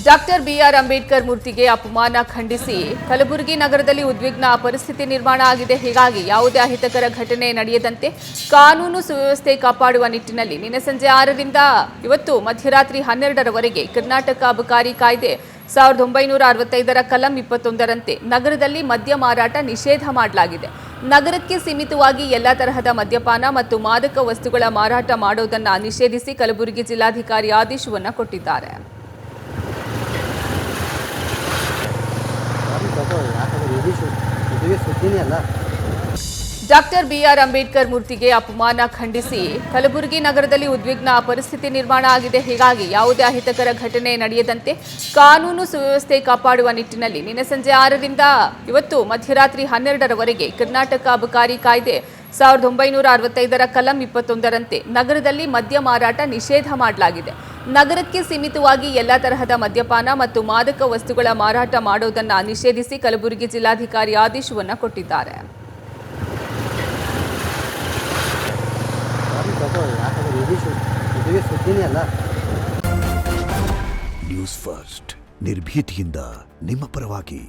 Doctor B R Ambedkar ಮೂರ್ತಿಗೆ ಅಪಮಾನ ಖಂಡಿಸಿ ಕಲಬುರಗಿ ನಗರದಲ್ಲಿ ಉದ್ವಿಗ್ನ ಪರಿಸ್ಥಿತಿ ನಿರ್ಮಾಣ ಆಗಿದೆ. ಹೀಗಾಗಿ ಯಾವುದೇ ಅಹಿತಕರ ಘಟನೆ ನಡೆಯದಂತೆ ಕಾನೂನು ಸುವ್ಯವಸ್ಥೆ ಕಾಪಾಡುವ ನಿಟ್ಟಿನಲ್ಲಿ ನಿನ್ನೆ ಸಂಜೆ 6ರಿಂದ ಇವತ್ತು ಮಧ್ಯರಾತ್ರಿ 12ರವರೆಗೆ ಕರ್ನಾಟಕ ಅಬಕಾರಿ ಕಾಯ್ದೆ 1965ರ ಕಲಂ 21ರಂತೆ ನಗರದಲ್ಲಿ ಮದ್ಯ ಮಾರಾಟ ನಿಷೇಧ ಮಾಡಲಾಗಿದೆ. ನಗರಕ್ಕೆ ಸೀಮಿತವಾಗಿ ಎಲ್ಲಾ ತರಹದ ಮದ್ಯಪಾನ ಮತ್ತು ಮಾದಕ ವಸ್ತುಗಳ ಮಾರಾಟ ಮಾಡೋದನ್ನ ನಿಷೇಧಿಸಿ ಕಲಬುರಗಿ ಜಿಲ್ಲಾಧಿಕಾರಿ ಆದೇಶವನ್ನ ಕೊಟ್ಟಿದ್ದಾರೆ. ಡಾಕ್ಟರ್ ಬಿಆರ್ ಅಂಬೇಡ್ಕರ್ ಮೂರ್ತಿಗೆ ಅಪಮಾನ ಖಂಡಿಸಿ ಕಲಬುರಗಿ ನಗರದಲ್ಲಿ ಉದ್ವಿಗ್ನ ಪರಿಸ್ಥಿತಿ ನಿರ್ಮಾಣ ಆಗಿದೆ. ಹೀಗಾಗಿ ಯಾವುದೇ ಅಹಿತಕರ ಘಟನೆ ನಡೆಯದಂತೆ ಕಾನೂನು ಸುವ್ಯವಸ್ಥೆ ಕಾಪಾಡುವ ನಿಟ್ಟಿನಲ್ಲಿ ನಿನ್ನೆ ಸಂಜೆ 6ರಿಂದ ಇವತ್ತು ಮಧ್ಯರಾತ್ರಿ 12ರವರೆಗೆ ಕರ್ನಾಟಕ ಅಬಕಾರಿ ಕಾಯ್ದೆ 1965ರ ಕಲಂ 21ರಂತೆ ನಗರದಲ್ಲಿ ಮದ್ಯ ಮಾರಾಟ ನಿಷೇಧ ಮಾಡಲಾಗಿದೆ. ನಗರಕ್ಕೆ ಸೀಮಿತವಾಗಿ ಎಲ್ಲಾ ತರಹದ ಮದ್ಯಪಾನ ಮತ್ತು ಮಾದಕ ವಸ್ತುಗಳ ಮಾರಾಟ ಮಾಡೋದನ್ನ ನಿಷೇಧಿಸಿ ಕಲಬುರಗಿ ಜಿಲ್ಲಾಧಿಕಾರಿ ಆದೇಶವನ್ನ ಕೊಟ್ಟಿದ್ದಾರೆ. ನ್ಯೂಸ್ ಫಸ್ಟ್ ನಿರ್ಭೀತಿಯಿಂದ ನಿಮ್ಮ ಪರವಾಗಿ.